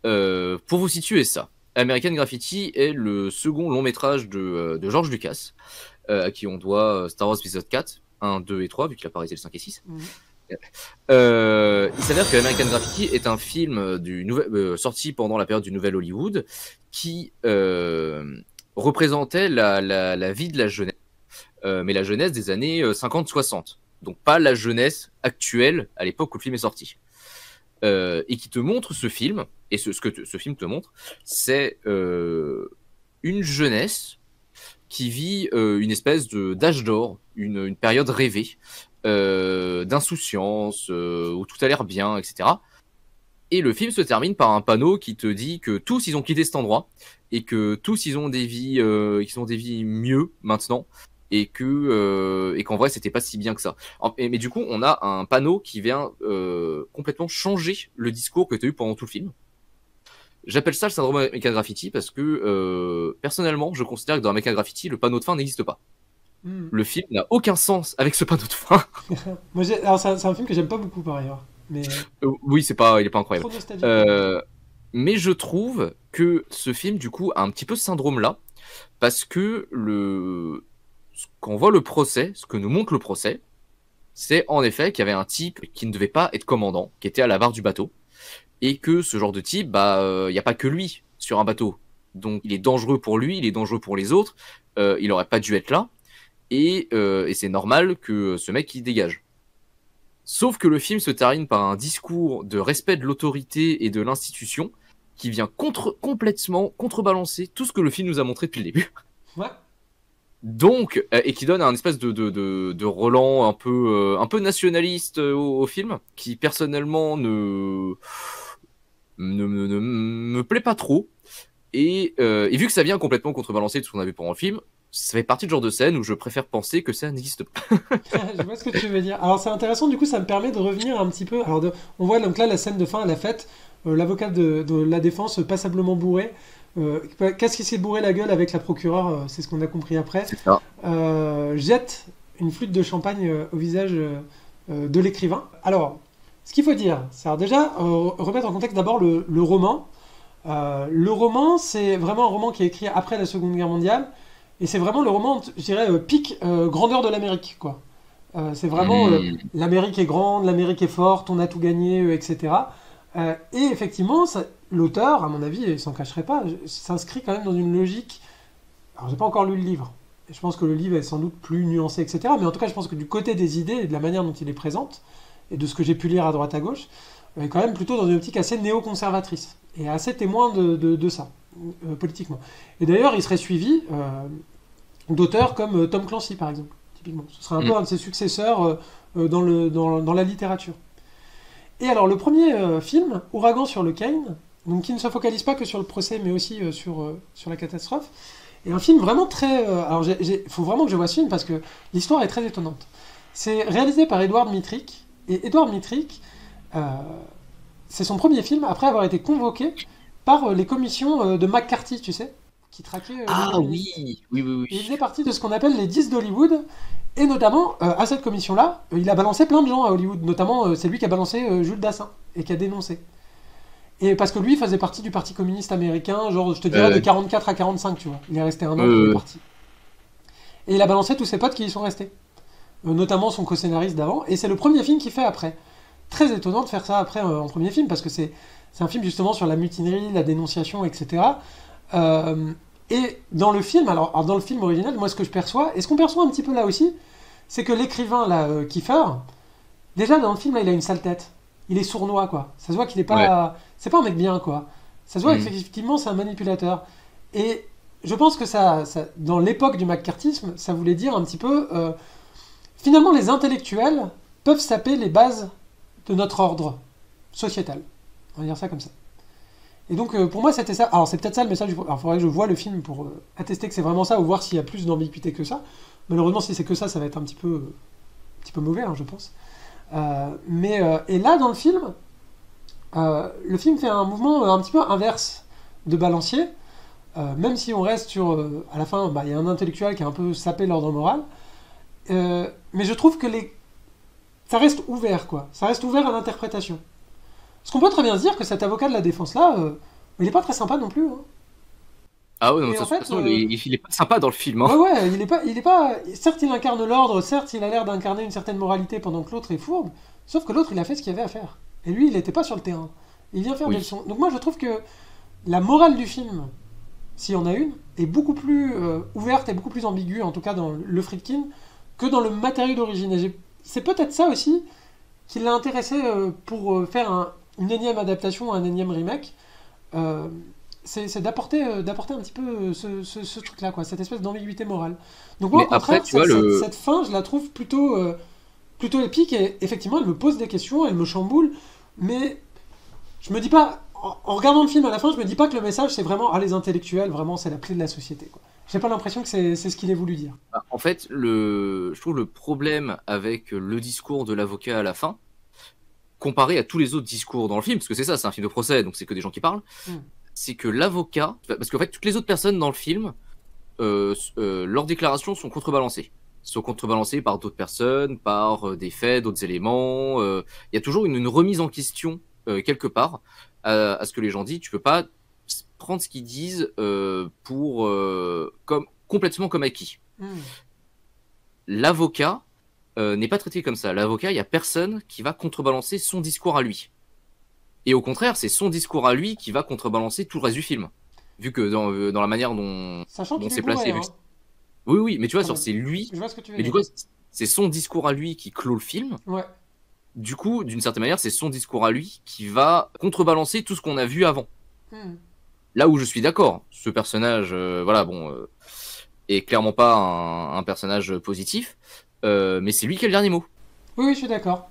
Pour vous situer ça, American Graffiti est le second long métrage de George Lucas, à qui on doit Star Wars épisode 4, 1, 2 et 3, vu qu'il a pas réalisé le 5 et 6. Mhm. Il s'avère que American Graffiti est un film sorti pendant la période du Nouvel Hollywood qui représentait la vie de la jeunesse, mais la jeunesse des années 50-60. Donc pas la jeunesse actuelle à l'époque où le film est sorti. Et qui te montre ce film, et ce que ce film te montre, c'est une jeunesse qui vit une espèce d'âge d'or, une période rêvée, d'insouciance, où tout a l'air bien, etc. Et le film se termine par un panneau qui te dit que tous ils ont quitté cet endroit et que tous ils ont des vies mieux maintenant et qu'en vrai c'était pas si bien que ça. Mais du coup on a un panneau qui vient complètement changer le discours que tu as eu pendant tout le film. J'appelle ça le syndrome American Graffiti parce que personnellement je considère que dans American Graffiti le panneau de fin n'existe pas. Le film n'a aucun sens avec ce panneau de fin. Alors c'est un film que j'aime pas beaucoup par ailleurs. Mais Oui, il est pas incroyable. trop nostalgique. Mais je trouve que ce film, du coup, a un petit peu ce syndrome-là, parce que quand on voit le procès, ce que nous montre le procès, c'est en effet qu'il y avait un type qui ne devait pas être commandant, qui était à la barre du bateau, et que ce genre de type, il n'y a pas que lui sur un bateau. Donc il est dangereux pour lui, il est dangereux pour les autres, il aurait pas dû être là, et c'est normal que ce mec il dégage. Sauf que le film se termine par un discours de respect de l'autorité et de l'institution qui vient complètement contrebalancer tout ce que le film nous a montré depuis le début. Ouais. Donc, et qui donne un espèce de relan un peu nationaliste au film, qui personnellement ne me plaît pas trop. Et vu que ça vient complètement contrebalancer tout ce qu'on a vu pendant le film, ça fait partie du genre de scène où je préfère penser que ça n'existe pas. Je vois ce que tu veux dire. Alors c'est intéressant, du coup ça me permet de revenir un petit peu. Alors on voit donc là la scène de fin à la fête, l'avocat de la défense passablement bourré. Qu'est-ce qui s'est bourré la gueule avec la procureure, c'est ce qu'on a compris après. C'est ça. Jette une flûte de champagne au visage de l'écrivain. Alors, ce qu'il faut dire, c'est alors déjà remettre en contexte d'abord le roman. Le roman, c'est vraiment un roman qui est écrit après la Seconde Guerre mondiale. Et c'est vraiment le roman, je dirais, pic grandeur de l'Amérique, quoi. C'est vraiment l'Amérique est grande, l'Amérique est forte, on a tout gagné, etc. Et effectivement, l'auteur, à mon avis, il s'en cacherait pas, s'inscrit quand même dans une logique. Alors, j'ai pas encore lu le livre. Et je pense que le livre est sans doute plus nuancé, etc. Mais en tout cas, je pense que du côté des idées et de la manière dont il est présente, et de ce que j'ai pu lire à droite à gauche, est quand même plutôt dans une optique assez néoconservatrice et assez témoin de ça, politiquement. Et d'ailleurs, il serait suivi d'auteurs comme Tom Clancy, par exemple, typiquement. Ce serait un peu un de ses successeurs dans la littérature. Et alors, le premier film, Ouragan sur le Caine, donc qui ne se focalise pas que sur le procès, mais aussi sur la catastrophe, est un film vraiment très... alors, il faut vraiment que je vois ce film, parce que l'histoire est très étonnante. C'est réalisé par Edward Mittrick, et Edward Mittrick, c'est son premier film après avoir été convoqué par les commissions de McCarthy, tu sais, qui traquaient... Ah oui. Et il faisait partie de ce qu'on appelle les 10 d'Hollywood, et notamment, à cette commission-là, il a balancé plein de gens à Hollywood, notamment c'est lui qui a balancé Jules Dassin, et qui a dénoncé. Et parce que lui faisait partie du Parti communiste américain, genre je te dirais de 44 à 45, tu vois. Il est resté un an dans le parti. Et il a balancé tous ses potes qui y sont restés. Notamment son co-scénariste d'avant, et c'est le premier film qu'il fait après. Très étonnant de faire ça après en premier film, parce que c'est un film justement sur la mutinerie, la dénonciation, etc. Et dans le film, alors dans le film original, moi ce que je perçois, et ce qu'on perçoit un petit peu là aussi, c'est que l'écrivain, là, Kiefer, déjà dans le film, là, il a une sale tête. Il est sournois, quoi. Ça se voit qu'il est pas... Ouais. C'est pas un mec bien, quoi. Ça se voit qu'effectivement, c'est un manipulateur. Et je pense que ça dans l'époque du McCarthyisme, ça voulait dire un petit peu... finalement, les intellectuels peuvent saper les bases de notre ordre sociétal. On va dire ça comme ça. Et donc, pour moi, c'était ça. Alors, c'est peut-être ça le message. Alors, il faudrait que je voie le film pour attester que c'est vraiment ça, ou voir s'il y a plus d'ambiguïté que ça. Malheureusement, si c'est que ça va être un petit peu mauvais, hein, je pense. Et là, dans le film fait un mouvement un petit peu inverse de balancier. Même si on reste sur... à la fin, il y a un intellectuel qui a un peu sapé l'ordre moral. Mais je trouve que ça reste ouvert, quoi. Ça reste ouvert à l'interprétation. Parce qu'on peut très bien se dire que cet avocat de la défense-là, il est pas très sympa non plus. Hein. Ah ouais, non, de toute façon, il est pas sympa dans le film. Hein. Ouais, il est pas... Certes, il incarne l'ordre, certes, il a l'air d'incarner une certaine moralité pendant que l'autre est fourbe, sauf que l'autre, il a fait ce qu'il y avait à faire. Et lui, il n'était pas sur le terrain. Il vient faire des leçons. Donc moi, je trouve que la morale du film, s'il y en a une, est beaucoup plus ouverte et beaucoup plus ambiguë, en tout cas dans le Friedkin, que dans le matériau d'origine. Et c'est peut-être ça aussi qui l'a intéressé pour faire une énième adaptation, un énième remake. C'est d'apporter un petit peu ce truc-là, quoi, cette espèce d'ambiguïté morale. Donc moi, au contraire, cette fin, je la trouve plutôt plutôt épique et effectivement elle me pose des questions, elle me chamboule, mais je me dis pas, en regardant le film à la fin, je me dis pas que le message c'est vraiment les intellectuels, vraiment c'est la clé de la société, quoi. J'ai pas l'impression que c'est ce qu'il ait voulu dire. En fait, je trouve le problème avec le discours de l'avocat à la fin, comparé à tous les autres discours dans le film, parce que c'est ça, c'est un film de procès, donc c'est que des gens qui parlent, c'est que l'avocat, parce qu'en fait toutes les autres personnes dans le film, leurs déclarations sont contrebalancées. Sont contrebalancées par d'autres personnes, par des faits, d'autres éléments. Il y a toujours une remise en question quelque part à ce que les gens disent. Tu peux pas prendre ce qu'ils disent complètement comme acquis. L'avocat n'est pas traité comme ça. L'avocat, il y a personne qui va contrebalancer son discours à lui. Et au contraire, c'est son discours à lui qui va contrebalancer tout le reste du film. Vu que dans la manière dont c'est placé. Hein. Oui, mais tu vois, c'est lui. Je vois ce que tu veux mais dire. Du coup, c'est son discours à lui qui clôt le film. Ouais. Du coup, d'une certaine manière, c'est son discours à lui qui va contrebalancer tout ce qu'on a vu avant. Là où je suis d'accord, ce personnage, est clairement pas un personnage positif, mais c'est lui qui a le dernier mot. Oui, je suis d'accord.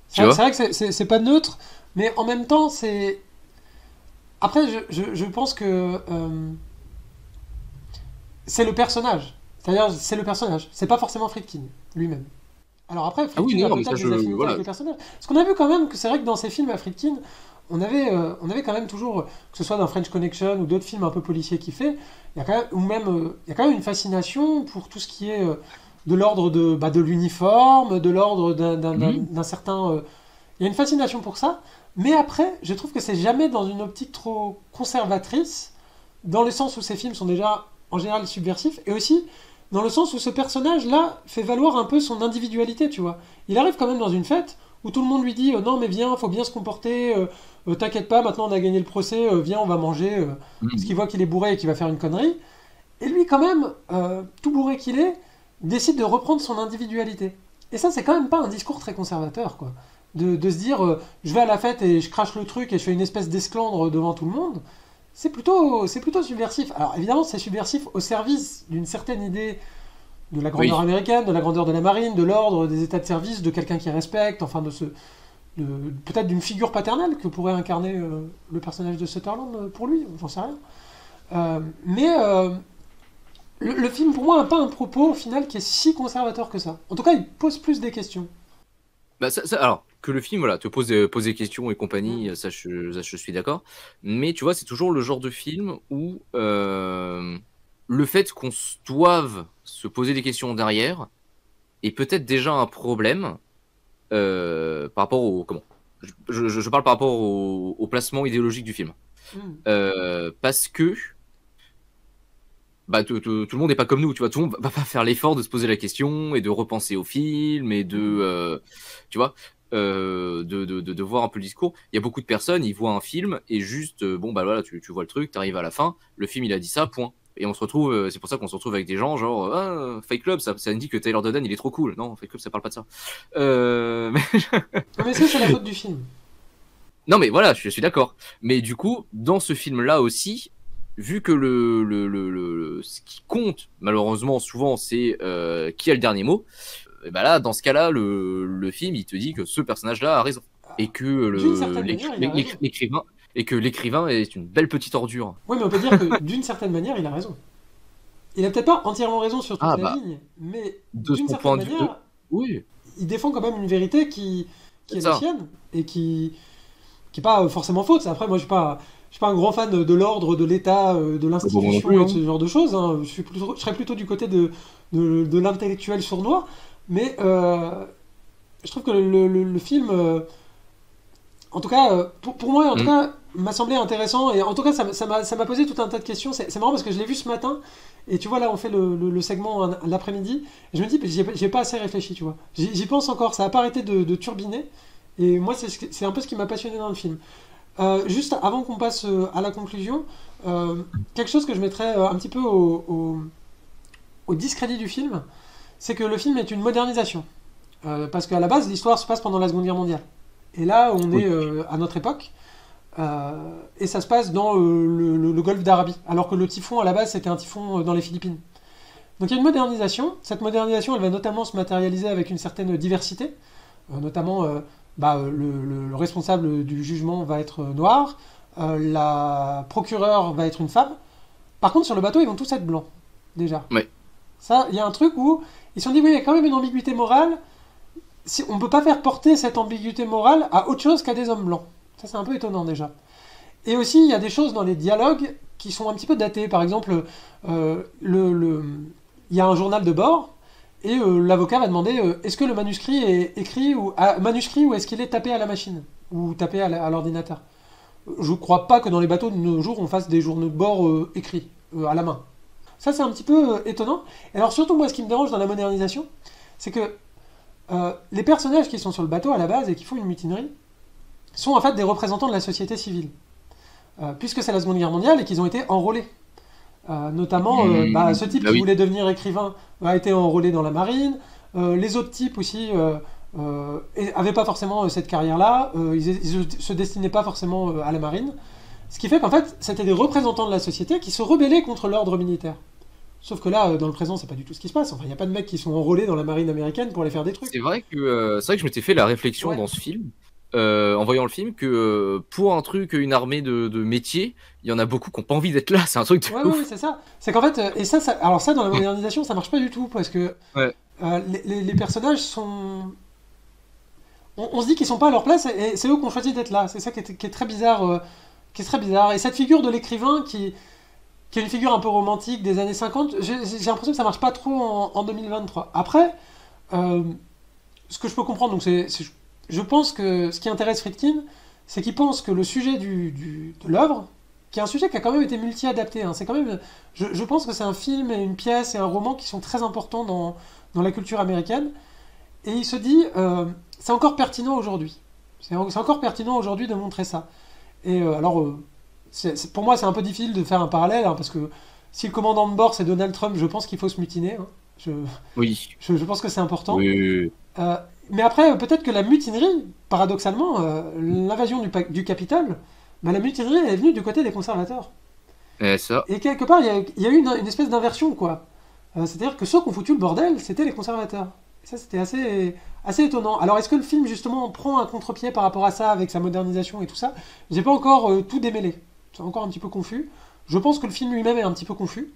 C'est vrai que c'est pas neutre, mais en même temps, c'est... Après, je pense que c'est le personnage. C'est-à-dire, c'est le personnage. C'est pas forcément Friedkin, lui-même. Alors après, Friedkin a peut-être des affinités avec le personnage. Parce qu'on a vu quand même que c'est vrai que dans ces films à Friedkin, on avait quand même toujours, que ce soit dans French Connection ou d'autres films un peu policiers qu'il fait, il y a quand même une fascination pour tout ce qui est de l'ordre de l'uniforme, de l'ordre d'un certain... il y a une fascination pour ça, mais après, je trouve que c'est jamais dans une optique trop conservatrice, dans le sens où ces films sont déjà en général subversifs, et aussi dans le sens où ce personnage-là fait valoir un peu son individualité, tu vois. Il arrive quand même dans une fête où tout le monde lui dit non mais viens, faut bien se comporter, t'inquiète pas, maintenant on a gagné le procès, viens on va manger, parce qu'il voit qu'il est bourré et qu'il va faire une connerie. Et lui quand même, tout bourré qu'il est, décide de reprendre son individualité. Et ça c'est quand même pas un discours très conservateur, quoi. De se dire je vais à la fête et je crache le truc et je fais une espèce d'esclandre devant tout le monde. C'est plutôt subversif. Alors évidemment c'est subversif au service d'une certaine idée de la grandeur américaine, de la grandeur de la marine, de l'ordre, des états de service, de quelqu'un qui respecte, enfin peut-être d'une figure paternelle que pourrait incarner le personnage de Sutherland pour lui, j'en sais rien. Mais le film pour moi n'a pas un propos au final qui est si conservateur que ça. En tout cas il pose plus des questions. Alors, que le film te pose des questions et compagnie, ça je suis d'accord. Mais tu vois, c'est toujours le genre de film où le fait qu'on doive se poser des questions derrière est peut-être déjà un problème par rapport au... Je parle par rapport au placement idéologique du film. Parce que tout le monde n'est pas comme nous, tu vois. Tout le monde va pas faire l'effort de se poser la question et de repenser au film et de... tu vois de voir un peu le discours. Il y a beaucoup de personnes, ils voient un film et juste, tu vois le truc, t'arrives à la fin, le film il a dit ça, point. Et on se retrouve, c'est pour ça qu'on se retrouve avec des gens genre, Fight Club, ça indique que Tyler Durden il est trop cool. Non, Fight Club ça parle pas de ça. Mais ça c'est la faute du film. Non mais voilà, je suis d'accord. Mais du coup, dans ce film-là aussi, vu que ce qui compte, malheureusement, souvent, c'est qui a le dernier mot, et là, dans ce cas-là, le film, il te dit que ce personnage-là a raison. Et que l'écrivain est une belle petite ordure. Oui, mais on peut dire que d'une certaine manière, il a raison. Il a peut-être pas entièrement raison sur toute la ligne, mais d'une certaine manière, il défend quand même une vérité qui est la sienne et qui est pas forcément faute. Après, moi, je suis pas un grand fan de l'ordre, de l'État, de l'institution et de ce genre de choses. Hein. Je serais plutôt du côté de l'intellectuel sournois. Mais je trouve que le film, en tout cas, pour moi, tout cas, m'a semblé intéressant. Et en tout cas, ça m'a posé tout un tas de questions. C'est marrant parce que je l'ai vu ce matin. Et tu vois, là, on fait le segment l'après-midi. Et je me dis, j'ai pas assez réfléchi, tu vois. J'y pense encore. Ça n'a pas arrêté de turbiner. Et moi, c'est un peu ce qui m'a passionné dans le film. Juste avant qu'on passe à la conclusion, quelque chose que je mettrais un petit peu au discrédit du film, c'est que le film est une modernisation. Parce qu'à la base, l'histoire se passe pendant la Seconde Guerre mondiale. Et là, on est à notre époque. Et ça se passe dans le golfe d'Arabie. Alors que le typhon, à la base, c'était un typhon dans les Philippines. Donc il y a une modernisation. Cette modernisation, elle va notamment se matérialiser avec une certaine diversité. notamment le responsable du jugement va être noir, la procureure va être une femme. Par contre, sur le bateau, ils vont tous être blancs, déjà. Ouais. Ça, il y a un truc où ils se sont dit, oui, il y a quand même une ambiguïté morale. Si, on ne peut pas faire porter cette ambiguïté morale à autre chose qu'à des hommes blancs. Ça, c'est un peu étonnant, déjà. Et aussi, il y a des choses dans les dialogues qui sont un petit peu datées. Par exemple, il y a un journal de bord, et l'avocat va demander est-ce que le manuscrit est écrit manuscrit ou est-ce qu'il est tapé à la machine ou tapé à l'ordinateur. Je ne crois pas que dans les bateaux de nos jours, on fasse des journaux de bord écrits à la main. Ça, c'est un petit peu étonnant. Et alors, surtout, moi, ce qui me dérange dans la modernisation, c'est que les personnages qui sont sur le bateau à la base et qui font une mutinerie sont en fait des représentants de la société civile. Puisque c'est la Seconde Guerre mondiale et qu'ils ont été enrôlés. Notamment, ce type qui voulait devenir écrivain a été enrôlé dans la marine. Les autres types aussi n'avaient pas forcément cette carrière-là. Ils se destinaient pas forcément à la marine. Ce qui fait qu'en fait, c'était des représentants de la société qui se rebellaient contre l'ordre militaire. Sauf que là, dans le présent, c'est pas du tout ce qui se passe. Enfin, il n'y a pas de mecs qui sont enrôlés dans la marine américaine pour aller faire des trucs. C'est vrai que je m'étais fait la réflexion dans ce film, en voyant le film, que pour un truc, une armée de métiers, il y en a beaucoup qui n'ont pas envie d'être là. C'est un truc de ouf. Oui, c'est ça. C'est qu'en fait, et ça, alors ça, dans la modernisation, ça marche pas du tout parce que les personnages sont. On se dit qu'ils sont pas à leur place et c'est eux qui ont choisi d'être là. C'est ça qui est très bizarre. Qui est très bizarre. Et cette figure de l'écrivain qui est une figure un peu romantique des années 50, j'ai l'impression que ça marche pas trop en 2023. Après, ce que je peux comprendre, donc je pense que ce qui intéresse Friedkin, c'est qu'il pense que le sujet de l'œuvre, qui est un sujet qui a quand même été multi-adapté, hein, c'est quand même, je pense que c'est un film et une pièce et un roman qui sont très importants dans la culture américaine, et il se dit, c'est encore pertinent aujourd'hui. C'est encore pertinent aujourd'hui de montrer ça. Et pour moi, c'est un peu difficile de faire un parallèle, hein, parce que si le commandant de bord c'est Donald Trump, je pense qu'il faut se mutiner. Hein. Je pense que c'est important. Oui. Mais après, peut-être que la mutinerie, paradoxalement, l'invasion du Capitole, la mutinerie elle est venue du côté des conservateurs. Et quelque part, il y a eu une espèce d'inversion, quoi. C'est-à-dire que ceux qui ont foutu le bordel, c'était les conservateurs. Et ça, c'était assez étonnant. Alors, est-ce que le film, justement, prend un contre-pied par rapport à ça, avec sa modernisation et tout ça? J'ai pas encore tout démêlé. C'est encore un petit peu confus. Je pense que le film lui-même est un petit peu confus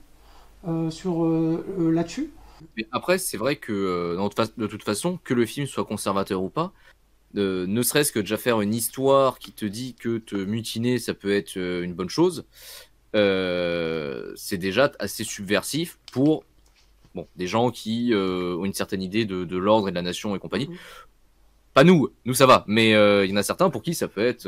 là-dessus. Mais après, c'est vrai que de toute façon, que le film soit conservateur ou pas, ne serait-ce que déjà faire une histoire qui te dit que te mutiner, ça peut être une bonne chose, c'est déjà assez subversif pour des gens qui ont une certaine idée de l'ordre et de la nation et compagnie. Pas nous ça va, mais il y en a certains pour qui ça peut être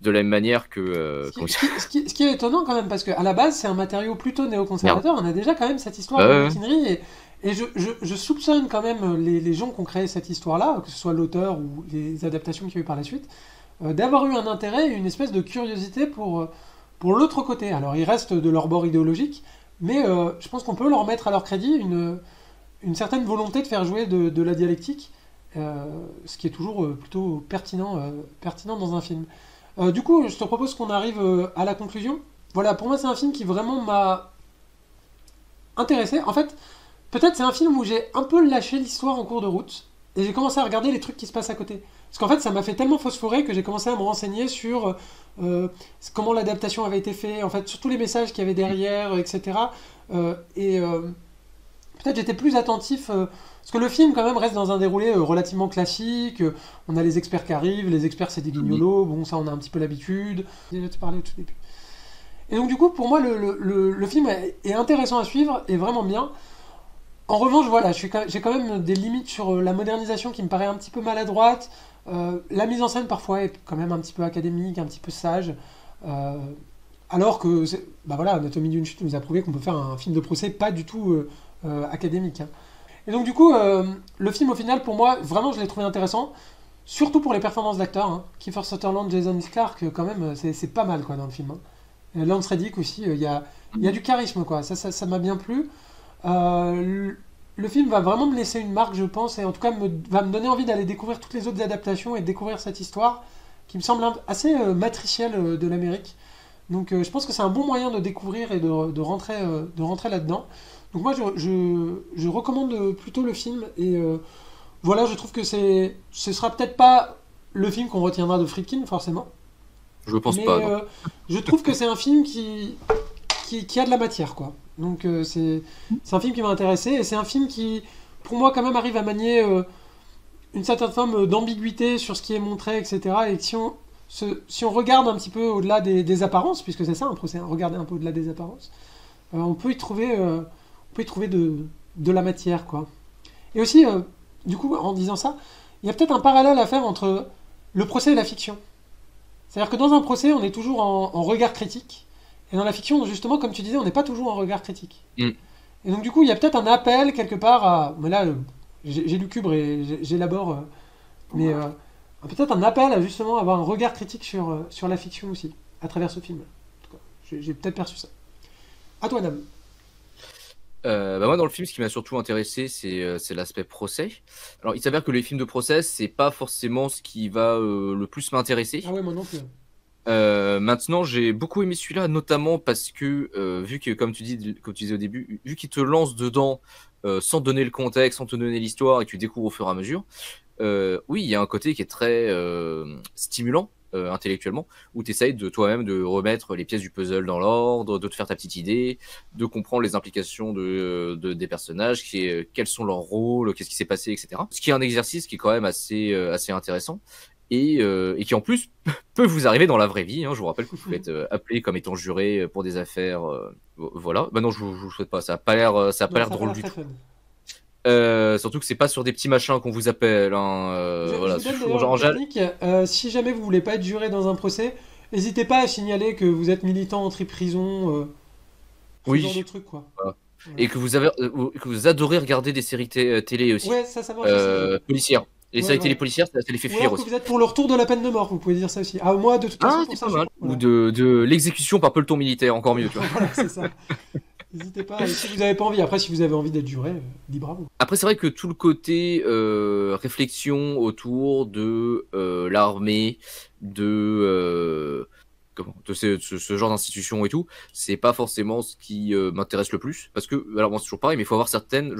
de la même manière que... Ce qui est étonnant quand même, parce qu'à la base, c'est un matériau plutôt néoconservateur. On a déjà quand même cette histoire de mutinerie. Et je soupçonne quand même les gens qui ont créé cette histoire-là, que ce soit l'auteur ou les adaptations qu'il y a eu par la suite, d'avoir eu un intérêt et une espèce de curiosité pour l'autre côté. Alors, ils restent de leur bord idéologique, mais je pense qu'on peut leur mettre à leur crédit une certaine volonté de faire jouer de la dialectique, ce qui est toujours plutôt pertinent dans un film. Du coup, je te propose qu'on arrive à la conclusion. Voilà, pour moi, c'est un film qui vraiment m'a intéressé. En fait, peut-être c'est un film où j'ai un peu lâché l'histoire en cours de route et j'ai commencé à regarder les trucs qui se passent à côté. Parce qu'en fait, ça m'a fait tellement phosphorer que j'ai commencé à me renseigner sur comment l'adaptation avait été faite, en fait, sur tous les messages qu'il y avait derrière, etc. Peut-être j'étais plus attentif, parce que le film quand même reste dans un déroulé relativement classique. On a les experts qui arrivent, les experts c'est des guignolos, bon ça on a un petit peu l'habitude. Déjà te parler au tout début. Et donc du coup pour moi le film est intéressant à suivre et vraiment bien. En revanche voilà, j'ai quand même des limites sur la modernisation qui me paraît un petit peu maladroite. La mise en scène parfois est quand même un petit peu académique, un petit peu sage. Alors que Anatomie d'une chute nous a prouvé qu'on peut faire un film de procès pas du tout académique. Hein. Et donc du coup, le film au final pour moi, vraiment je l'ai trouvé intéressant, surtout pour les performances d'acteurs. Hein. Kiefer Sutherland, Jason Clarke, quand même, c'est pas mal quoi dans le film. Hein. Et Lance Reddick aussi, il y a du charisme quoi, ça m'a bien plu. Le film va vraiment me laisser une marque je pense, et en tout cas va me donner envie d'aller découvrir toutes les autres adaptations et de découvrir cette histoire qui me semble assez matricielle de l'Amérique. Donc je pense que c'est un bon moyen de découvrir et de rentrer là-dedans. Donc moi, je recommande plutôt le film. Et voilà, je trouve que ce sera peut-être pas le film qu'on retiendra de Friedkin, forcément. Je pense Mais pas, non. je trouve que c'est un film qui a de la matière, quoi. Donc c'est un film qui m'a intéressé. Et c'est un film qui, pour moi, quand même, arrive à manier une certaine forme d'ambiguïté sur ce qui est montré, etc. Et que si on regarde un petit peu au-delà des apparences, puisque c'est ça un procès, hein, regarder un peu au-delà des apparences, on peut y trouver, de la matière, quoi. Et aussi, du coup, en disant ça, il y a peut-être un parallèle à faire entre le procès et la fiction. C'est-à-dire que dans un procès, on est toujours en regard critique, et dans la fiction, justement, comme tu disais, on n'est pas toujours en regard critique. Mm. Et donc, du coup, il y a peut-être un appel quelque part à. Mais là, j'élucubre et j'élabore, mais peut-être un appel à justement avoir un regard critique sur la fiction aussi, à travers ce film. En tout cas, j'ai peut-être perçu ça. À toi, Dame. Bah moi, dans le film, ce qui m'a surtout intéressé, c'est l'aspect procès. Alors, il s'avère que les films de procès, c'est pas forcément ce qui va le plus m'intéresser. Ah ouais, moi non plus. Maintenant, j'ai beaucoup aimé celui-là, notamment parce que, vu que, comme tu disais au début, vu qu'il te lance dedans sans te donner le contexte, sans te donner l'histoire, et que tu découvres au fur et à mesure, oui, il y a un côté qui est très stimulant intellectuellement, où tu essayes de toi-même de remettre les pièces du puzzle dans l'ordre, de te faire ta petite idée, de comprendre les implications des personnages, quels sont leurs rôles, qu'est-ce qui s'est passé, etc. Ce qui est un exercice qui est quand même assez intéressant. Et qui en plus peut vous arriver dans la vraie vie. Hein. Je vous rappelle que vous pouvez être appelé comme étant juré pour des affaires. Voilà. Bah non, je vous le souhaite pas. Ça a pas l'air, ça a pas l'air drôle du tout. Surtout que c'est pas sur des petits machins qu'on vous appelle. Hein. Voilà. Je vous donne d'ailleurs une technique. Si jamais vous voulez pas être juré dans un procès, n'hésitez pas à signaler que vous êtes militant anti-prison. Ce genre de truc, quoi. Voilà. Et que vous adorez regarder des séries télé aussi. Ouais, ça marche aussi. Policières. Les séries télé policières, ça les fait fuir que aussi. vous êtes pour le retour de la peine de mort, vous pouvez dire ça aussi. Ah, moi, de toute façon, c'est pas mal. Voilà. Ou de l'exécution par peloton militaire, encore mieux, tu vois. Voilà, c'est ça. N'hésitez pas, si vous n'avez pas envie. Après, si vous avez envie d'être juré, libre à vous. Après, c'est vrai que tout le côté réflexion autour de l'armée, de ce genre d'institution et tout, c'est pas forcément ce qui m'intéresse le plus. Parce que, alors moi, c'est toujours pareil, mais il faut avoir certaines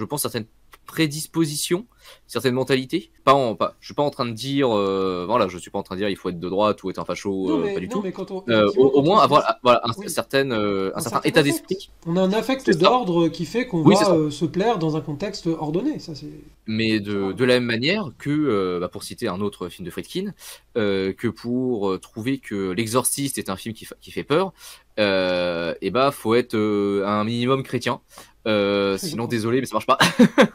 prédispositions, certaines mentalités. Je suis pas en train de dire, voilà, je suis pas en train de dire il faut être de droite ou être un facho, pas du tout. Mais au moins avoir un certain état d'esprit. On a un affect d'ordre qui fait qu'on va se plaire dans un contexte ordonné. Ça, mais de la même manière que, pour citer un autre film de Friedkin, que pour trouver que L'Exorciste est un film qui fait peur, et faut être un minimum chrétien. Sinon, désolé, mais ça marche pas.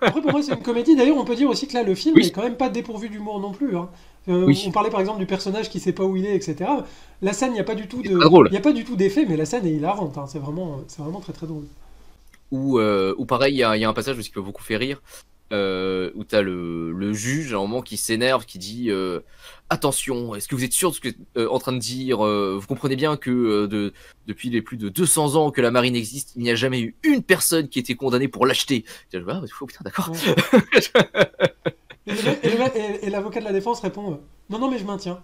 Après, pour moi, c'est une comédie. D'ailleurs, on peut dire aussi que là, le film n'est quand même pas dépourvu d'humour non plus. Hein. On parlait par exemple du personnage qui sait pas où il est, etc. La scène, il n'y a pas du tout d'effet, mais la scène est hilarante. Hein. C'est vraiment très très drôle. Ou pareil, il y a un passage aussi qui peut beaucoup faire rire. Où t'as le juge à un moment qui s'énerve, qui dit attention, est-ce que vous êtes sûr de ce que vous êtes en train de dire, vous comprenez bien que depuis les plus de 200 ans que la marine existe, il n'y a jamais eu une personne qui a été condamnée pour lâcheté. Putain, d'accord. Ouais. Et l'avocat de la défense répond non mais je maintiens.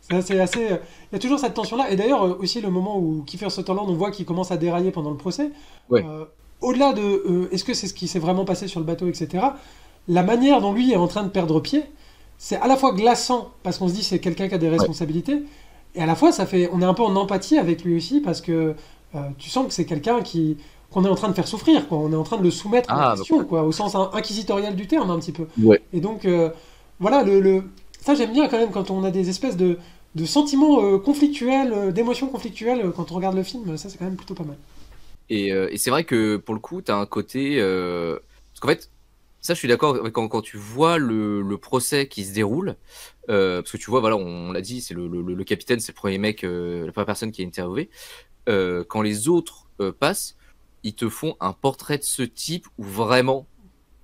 C'est assez. Il y a toujours cette tension-là. Et d'ailleurs, aussi le moment où Kiefer Sutherland, on voit qu'il commence à dérailler pendant le procès. Ouais. Au-delà de est-ce que c'est ce qui s'est vraiment passé sur le bateau, etc., la manière dont lui est en train de perdre pied, c'est à la fois glaçant, parce qu'on se dit c'est quelqu'un qui a des responsabilités, et à la fois on est un peu en empathie avec lui aussi, parce que tu sens que c'est quelqu'un qu'on est en train de faire souffrir, quoi. On est en train de le soumettre en question, quoi, au sens inquisitorial du terme, un petit peu. Ouais. Et donc, voilà, ça j'aime bien quand même, quand on a des espèces de sentiments conflictuels, d'émotions conflictuelles, quand on regarde le film, ça c'est quand même plutôt pas mal. Et c'est vrai que pour le coup, tu as un côté. Parce qu'en fait, ça, je suis d'accord, quand tu vois le procès qui se déroule, parce que tu vois, voilà, on l'a dit, c'est le capitaine, c'est le premier mec, la première personne qui est interviewée. Quand les autres passent, ils te font un portrait de ce type où vraiment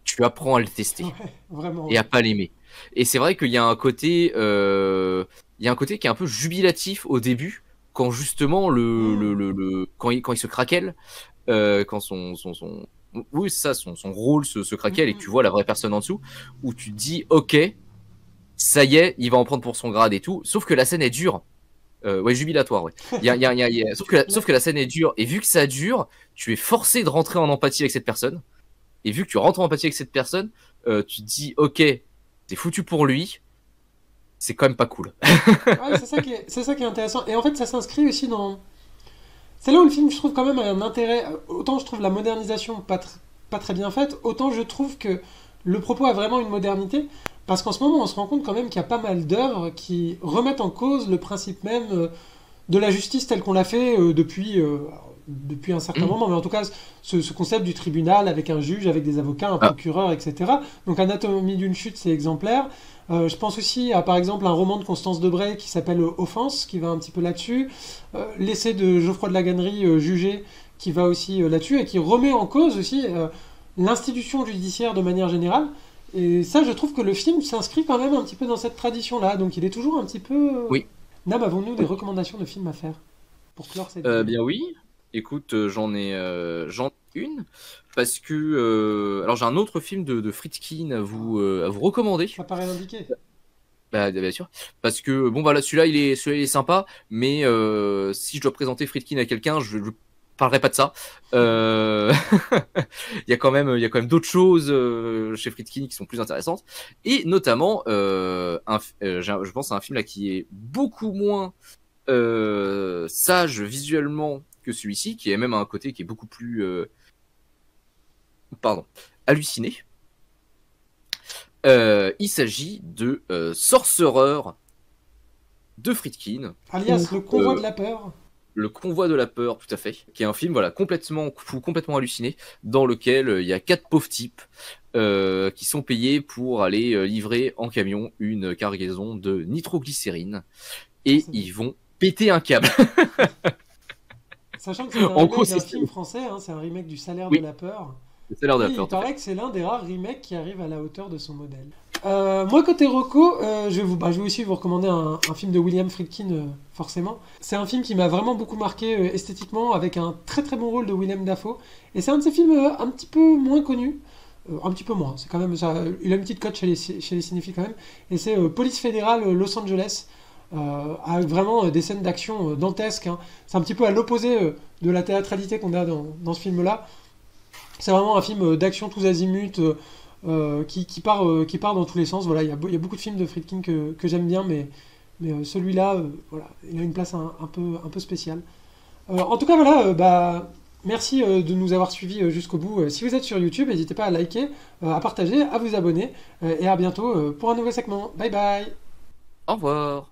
tu apprends à le tester et à pas l'aimer. Et c'est vrai qu'il y a un côté, qui est un peu jubilatif au début, quand justement quand il se craquelle, quand son rôle se craquelle et que tu vois la vraie personne en dessous, où tu te dis ok, ça y est, il va en prendre pour son grade et tout. Sauf que la scène est dure. Ouais, jubilatoire, ouais. Sauf que la scène est dure, et vu que ça dure, tu es forcé de rentrer en empathie avec cette personne. Et vu que tu rentres en empathie avec cette personne, tu te dis, ok, t'es foutu pour lui, c'est quand même pas cool. Ouais, c'est ça qui est intéressant. Et en fait, ça s'inscrit aussi dans. C'est là où le film, je trouve, quand même, a un intérêt. Autant je trouve la modernisation pas très bien faite, autant je trouve que le propos a vraiment une modernité. Parce qu'en ce moment, on se rend compte quand même qu'il y a pas mal d'œuvres qui remettent en cause le principe même de la justice telle qu'on l'a fait depuis un certain Mm. moment. Mais en tout cas, ce concept du tribunal avec un juge, avec des avocats, un Ah, procureur, etc. Donc, Anatomie d'une chute, c'est exemplaire. Je pense aussi à, par exemple, un roman de Constance Debray qui s'appelle Offense, qui va un petit peu là-dessus. L'essai de Geoffroy de Laganerie, Jugé, qui va aussi là-dessus et qui remet en cause aussi l'institution judiciaire de manière générale. Et ça, je trouve que le film s'inscrit quand même un petit peu dans cette tradition-là. Donc il est toujours un petit peu. oui. Nam, avons-nous des recommandations de films à faire pour clore cette vidéo? Bien oui. Écoute, j'en ai une parce que alors j'ai un autre film de Friedkin à vous recommander. Ça paraît l'indiquer. Bah, bien sûr. Parce que bon bah là, celui-là il est sympa, mais si je dois présenter Friedkin à quelqu'un, je parlerai pas de ça. Euh, il y a quand même d'autres choses chez Friedkin qui sont plus intéressantes, et notamment je pense à un film là qui est beaucoup moins sage visuellement que celui-ci, qui est même un côté qui est beaucoup plus pardon, halluciné. Il s'agit de Sorcerer de Friedkin, ou Alias Le Convoi de la Peur. Le Convoi de la Peur, tout à fait, qui est un film voilà complètement fou, complètement halluciné, dans lequel il y a 4 pauvres types qui sont payés pour aller livrer en camion une cargaison de nitroglycérine, et ils vont péter un câble. Sachant que c'est un En gros, remake c'est d'un ça. film français, hein, c'est un remake du Salaire de Oui, la Peur. c'est l'heure de Et la il peur, tout à paraît fait. que c'est l'un des rares remakes qui arrive à la hauteur de son modèle. Moi, côté Rocco, je vais aussi vous recommander un film de William Friedkin, forcément. C'est un film qui m'a vraiment beaucoup marqué esthétiquement, avec un très très bon rôle de Willem Dafoe. Et c'est un de ces films un petit peu moins connus. Un petit peu moins, c'est quand même ça. Il a une petite cote chez les cinéphiles quand même. Et c'est Police fédérale Los Angeles, avec vraiment des scènes d'action dantesques, hein. C'est un petit peu à l'opposé de la théâtralité qu'on a dans ce film-là. C'est vraiment un film d'action tous azimuts qui part dans tous les sens. Voilà, il y a beaucoup de films de Friedkin que j'aime bien, mais celui-là, voilà, il a une place un peu spéciale. En tout cas, voilà, merci de nous avoir suivis jusqu'au bout. Si vous êtes sur YouTube, n'hésitez pas à liker, à partager, à vous abonner, et à bientôt pour un nouveau segment. Bye bye! Au revoir.